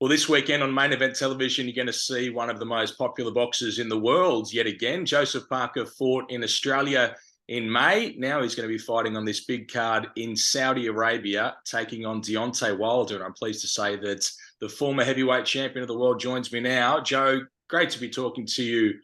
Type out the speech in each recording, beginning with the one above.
Well, this weekend on Main Event Television, you're going to see one of the most popular boxers in the world yet again. Joseph Parker fought in Australia in May. Now he's going to be fighting on this big card in Saudi Arabia, taking on Deontay Wilder. And I'm pleased to say that the former heavyweight champion of the world joins me now. Joe, great to be talking to you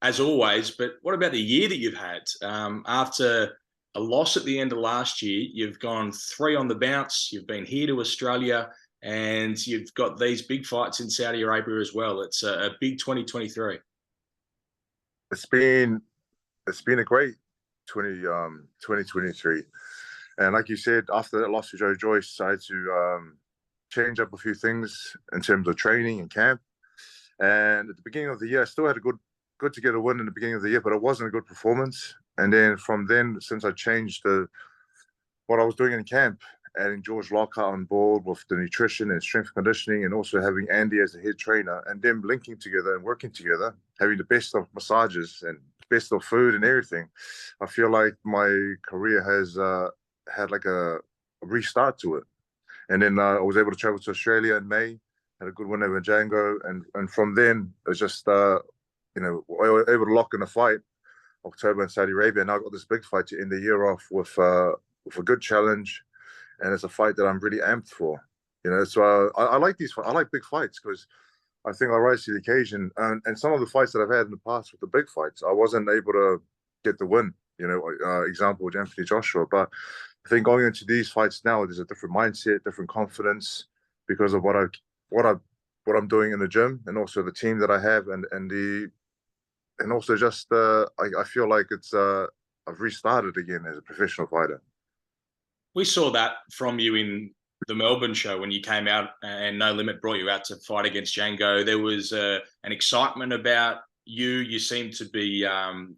as always. But what about the year that you've had? After a loss at the end of last year, you've gone 3 on the bounce. You've been here to Australia, and you've got these big fights in Saudi Arabia as well. It's a big 2023. It's been a great 2023. And like you said, after that loss to Joe Joyce, I had to change up a few things in terms of training and camp. And at the beginning of the year, I still had a good to get a win in the beginning of the year, but it wasn't a good performance. And then from then, since I changed what I was doing in camp, adding George Lockhart on board with the nutrition and strength conditioning, and also having Andy as the head trainer, and them linking together and working together, having the best of massages and best of food and everything, I feel like my career has had like a restart to it. And then I was able to travel to Australia in May, had a good win over Django, and from then it was just I was able to lock in a fight October in Saudi Arabia. Now I got this big fight to end the year off with a good challenge, and it's a fight that I'm really amped for. So I like these. I like big fights because I think I rise to the occasion. And some of the fights that I've had in the past with the big fights, I wasn't able to get the win. Example with Anthony Joshua. But I think going into these fights now, there's a different mindset, different confidence because of what I'm doing in the gym, and also the team that I have, and also just I feel like I've restarted again as a professional fighter. We saw that from you in the Melbourne show when you came out and No Limit brought you out to fight against Django. There was an excitement about you. You seemed to be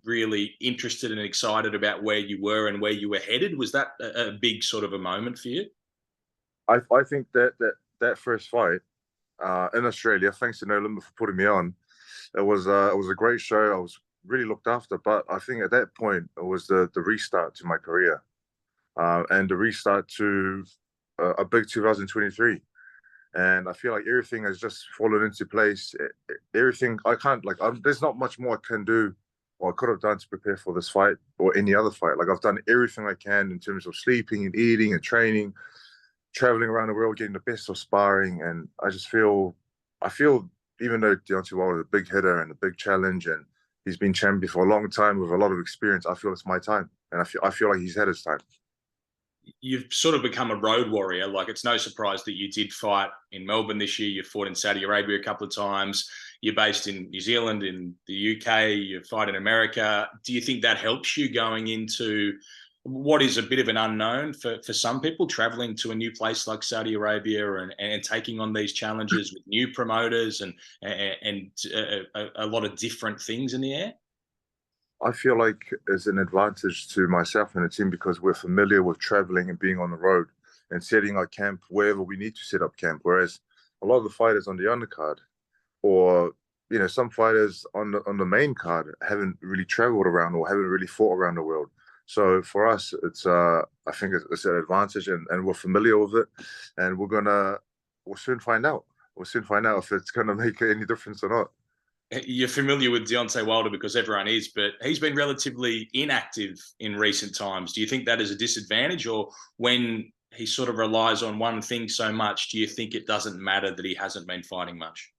really interested and excited about where you were and where you were headed. Was that a big sort of a moment for you? I think that first fight in Australia, thanks to No Limit for putting me on, it was a great show. I was really looked after, but I think at that point it was the restart to my career. And the restart to a big 2023. And I feel like everything has just fallen into place. Everything there's not much more I can do or I could have done to prepare for this fight or any other fight. Like I've done everything I can in terms of sleeping and eating and training, traveling around the world, getting the best of sparring. And I feel even though Deontay Wilder is a big hitter and a big challenge, and he's been champion for a long time with a lot of experience, I feel it's my time. And I feel like he's had his time. You've sort of become a road warrior. Like, it's no surprise that you did fight in Melbourne this year. You fought in Saudi Arabia a couple of times. You're based in New Zealand, in the UK. You fight in America. Do you think that helps you going into what is a bit of an unknown for some people, traveling to a new place like Saudi Arabia and taking on these challenges with new promoters and a lot of different things in the air? I feel like it's an advantage to myself and the team because we're familiar with traveling and being on the road and setting our camp wherever we need to set up camp. Whereas a lot of the fighters on the undercard, or some fighters on the main card, haven't really traveled around or haven't really fought around the world. So for us, it's I think it's an advantage, and we're familiar with it, and we'll soon find out. We'll soon find out if it's gonna make any difference or not. You're familiar with Deontay Wilder because everyone is, but he's been relatively inactive in recent times. Do you think that is a disadvantage, or when he sort of relies on one thing so much, do you think it doesn't matter that he hasn't been fighting much?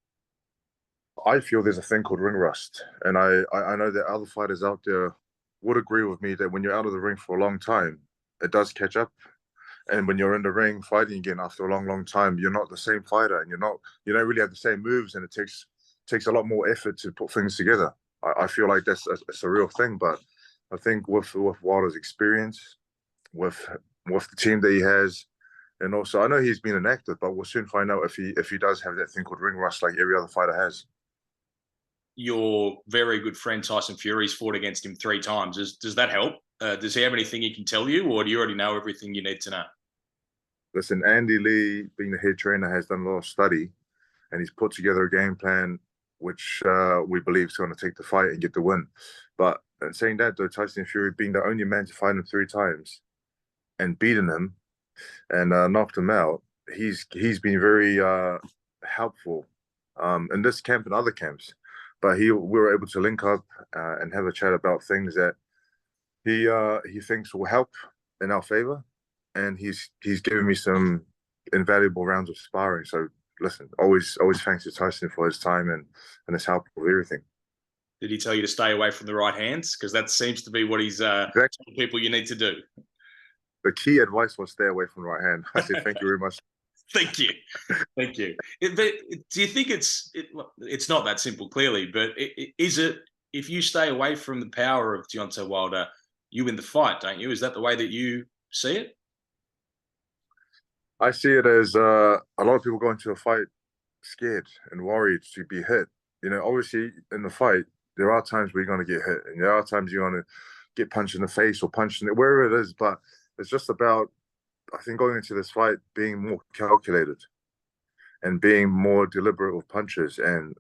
I feel there's a thing called ring rust, and I know that other fighters out there would agree with me that when you're out of the ring for a long time, it does catch up. And when you're in the ring fighting again after a long time, you're not the same fighter, and you don't really have the same moves, and it takes a lot more effort to put things together. I feel like it's a real thing, but I think with Wilder's experience, with the team that he has, and also I know he's been inactive, but we'll soon find out if he does have that thing called ring rust like every other fighter has. Your very good friend Tyson Fury's fought against him 3 times. Does that help? Does he have anything he can tell you, or do you already know everything you need to know? Listen, Andy Lee, being the head trainer, has done a lot of study, and he's put together a game plan which we believe is going to take the fight and get the win. But in saying that, though, Tyson Fury being the only man to fight him 3 times and beaten him and knocked him out, he's been very helpful in this camp and other camps. But we were able to link up and have a chat about things that he thinks will help in our favor, and he's given me some invaluable rounds of sparring. So listen, always thanks to Tyson for his time and his help with everything. Did he tell you to stay away from the right hands? Because that seems to be what he's Exactly. telling people you need to do. The key advice was stay away from the right hand. I said thank you very much. Thank you, thank you. But do you think it's not that simple? Clearly, but is it? If you stay away from the power of Deontay Wilder, you win the fight, don't you? Is that the way that you see it? I see it as a lot of people go into a fight scared and worried to be hit. You know, obviously in the fight, there are times where you're going to get hit, and there are times you're going to get punched in the face or punched in it, wherever it is. But it's just about, I think, going into this fight being more calculated and being more deliberate with punches and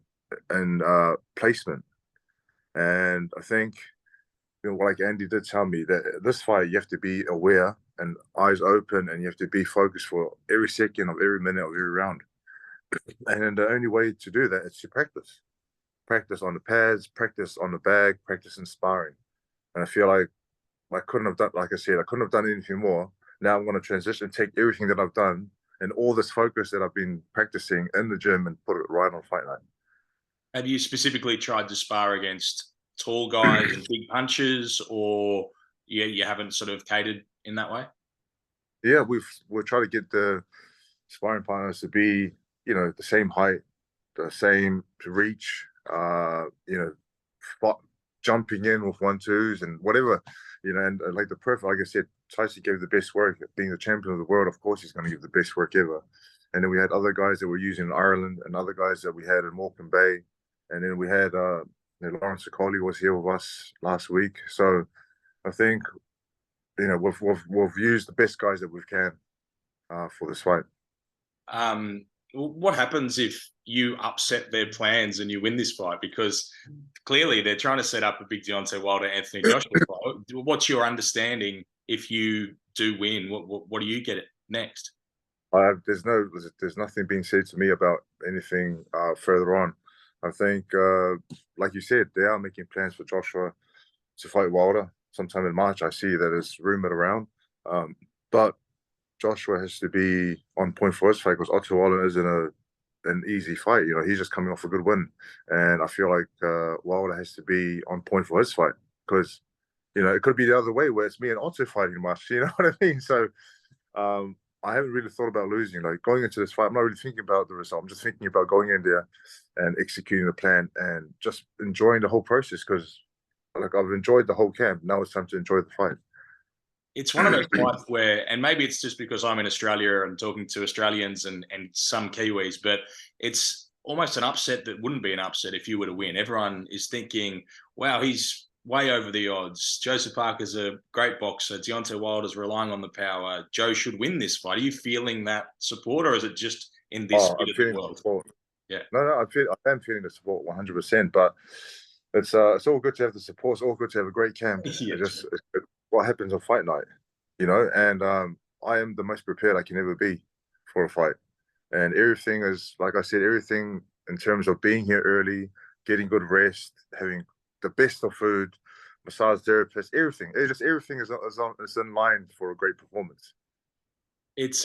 placement. And I think, you know, like Andy did tell me, that this fight you have to be aware and eyes open, and you have to be focused for every second of every minute of every round. And then the only way to do that is to practice on the pads, practice on the bag, practice in sparring. And I feel like I couldn't have done, like I said, I couldn't have done anything more. Now I'm going to transition, take everything that I've done and all this focus that I've been practicing in the gym and put it right on fight night. Have you specifically tried to spar against tall guys and big punches, or you haven't sort of catered in that way? Yeah, we're trying to get the sparring partners to be, you know, the same height, the same reach, you know, jumping in with 1-2s and whatever, you know, and like the perfect, like I said, Tyson gave the best work. Being the champion of the world, of course, he's going to give the best work ever. And then we had other guys that were using in Ireland, and other guys that we had in Morecambe Bay, and then we had you know, Lawrence Okoli was here with us last week. So I think, you know, we've used the best guys that we can for this fight. What happens if you upset their plans and you win this fight? Because clearly they're trying to set up a big Deontay Wilder, Anthony Joshua fight. What's your understanding if you do win? What do you get next? There's nothing being said to me about anything further on. I think, like you said, they are making plans for Joshua to fight Wilder sometime in March. I see that it's rumored around, but Joshua has to be on point for his fight because Otto Wilder isn't an easy fight. You know, he's just coming off a good win, and I feel like Wilder has to be on point for his fight because, you know, it could be the other way where it's me and Otto fighting much. You know what I mean? So I haven't really thought about losing. Like going into this fight, I'm not really thinking about the result. I'm just thinking about going in there and executing the plan and just enjoying the whole process because, like, I've enjoyed the whole camp. Now it's time to enjoy the fight. It's one of those fights where, and maybe it's just because I'm in Australia and talking to Australians and some Kiwis, but it's almost an upset that wouldn't be an upset if you were to win. Everyone is thinking, wow, he's way over the odds. Joseph Parker's a great boxer. Deontay Wilder's relying on the power. Joe should win this fight. Are you feeling that support, or is it just in this bit of the world? Support. Yeah. No, I am feeling the support 100%, but it's all good to have the support. It's all good to have a great camp. Yeah, it's what happens on fight night, you know, and I am the most prepared I can ever be for a fight. And everything is, like I said, everything in terms of being here early, getting good rest, having the best of food, massage therapist, everything. Everything is in line for a great performance. It's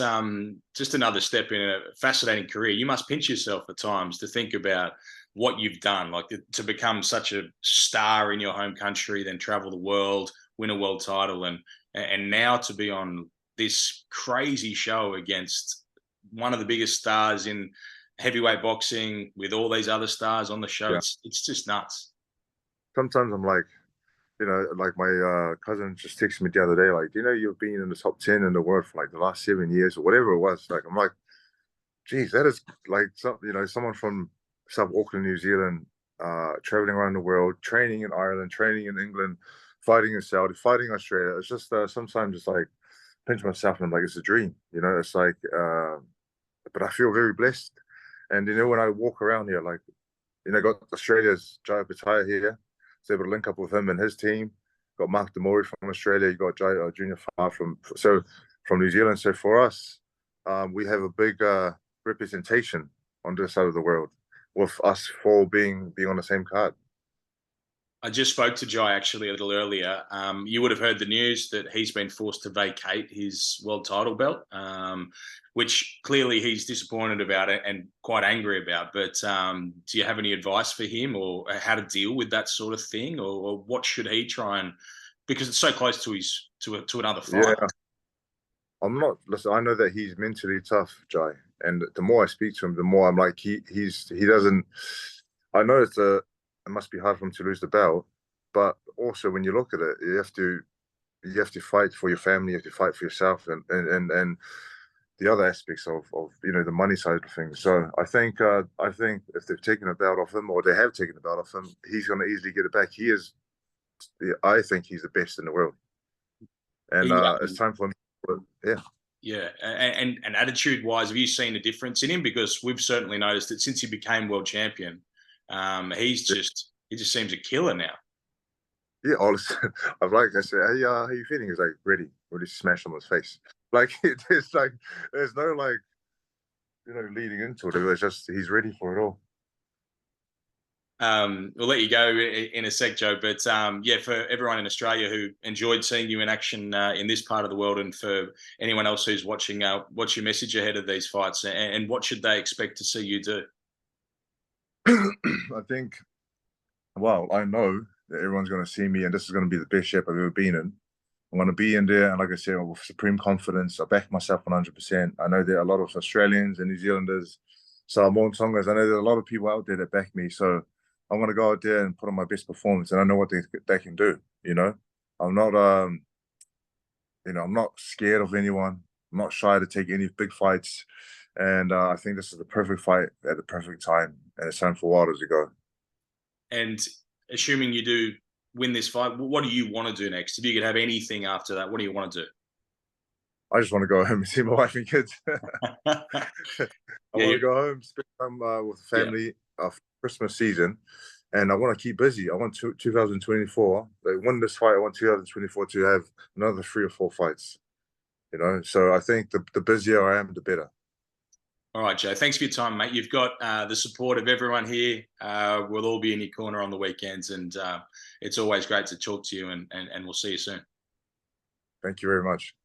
just another step in a fascinating career. You must pinch yourself at times to think about what you've done, like to become such a star in your home country, then travel the world, win a world title, and now to be on this crazy show against one of the biggest stars in heavyweight boxing with all these other stars on the show. Yeah. It's just nuts. Sometimes I'm like, you know, like my cousin just texted me the other day, like, you know, you've been in the top 10 in the world for like the last 7 years or whatever it was. Like, I'm like, geez, that is like you know, someone from South Auckland, New Zealand, traveling around the world, training in Ireland, training in England, fighting in Saudi, fighting in Australia. It's just sometimes it's like pinch myself and I'm like, it's a dream, you know. It's like, but I feel very blessed. And you know, when I walk around here, like, you know, got Australia's Jai Pataya here. Was able to link up with him and his team. Got Mark Demori from Australia. You got Junior Far from New Zealand. So for us, we have a big representation on this side of the world, with us four being on the same card. I just spoke to Jai actually a little earlier. You would have heard the news that he's been forced to vacate his world title belt, which clearly he's disappointed about it and quite angry about. But do you have any advice for him, or how to deal with that sort of thing, or what should he try and, because it's so close to his to another fight? Yeah, listen, I know that he's mentally tough, Jai, and the more I speak to him, the more I'm like, he doesn't. I know it must be hard for him to lose the belt, but also when you look at it, you have to fight for your family, you have to fight for yourself, and the other aspects of the money side of things. So I think if they've taken a belt off him, or they have taken a belt off him, he's going to easily get it back. I think he's the best in the world, and it's time for him. Yeah. Yeah, and attitude wise, have you seen a difference in him? Because we've certainly noticed that since he became world champion, he just seems a killer now. Yeah, honestly, I said, hey, how you feeling? He's like, ready to smash on his face. Like it's like there's no like leading into it. It's just he's ready for it all. We'll let you go in a sec, Joe. But yeah, for everyone in Australia who enjoyed seeing you in action in this part of the world, and for anyone else who's watching, what's your message ahead of these fights, and what should they expect to see you do? I think, well, I know that everyone's going to see me, and this is going to be the best shape I've ever been in. I'm going to be in there, and like I said, with supreme confidence. I back myself 100%. I know there are a lot of Australians and New Zealanders, Samoan Tongas. I know there are a lot of people out there that back me. So I'm going to go out there and put on my best performance, and I know what they can do. I'm not I'm not scared of anyone. I'm not shy to take any big fights, and I think this is the perfect fight at the perfect time, and it's time for Wilder to go. And assuming you do win this fight, what do you want to do next? If you could have anything after that, what do you want to do? I just want to go home and see my wife and kids. I want to go home, spend time with the family after Christmas season, and I want to keep busy. I want 2024. Like, win this fight. I want 2024 to have another 3 or 4 fights. So I think the busier I am, the better. All right, Joe. Thanks for your time, mate. You've got the support of everyone here. We'll all be in your corner on the weekends, and it's always great to talk to you. And we'll see you soon. Thank you very much.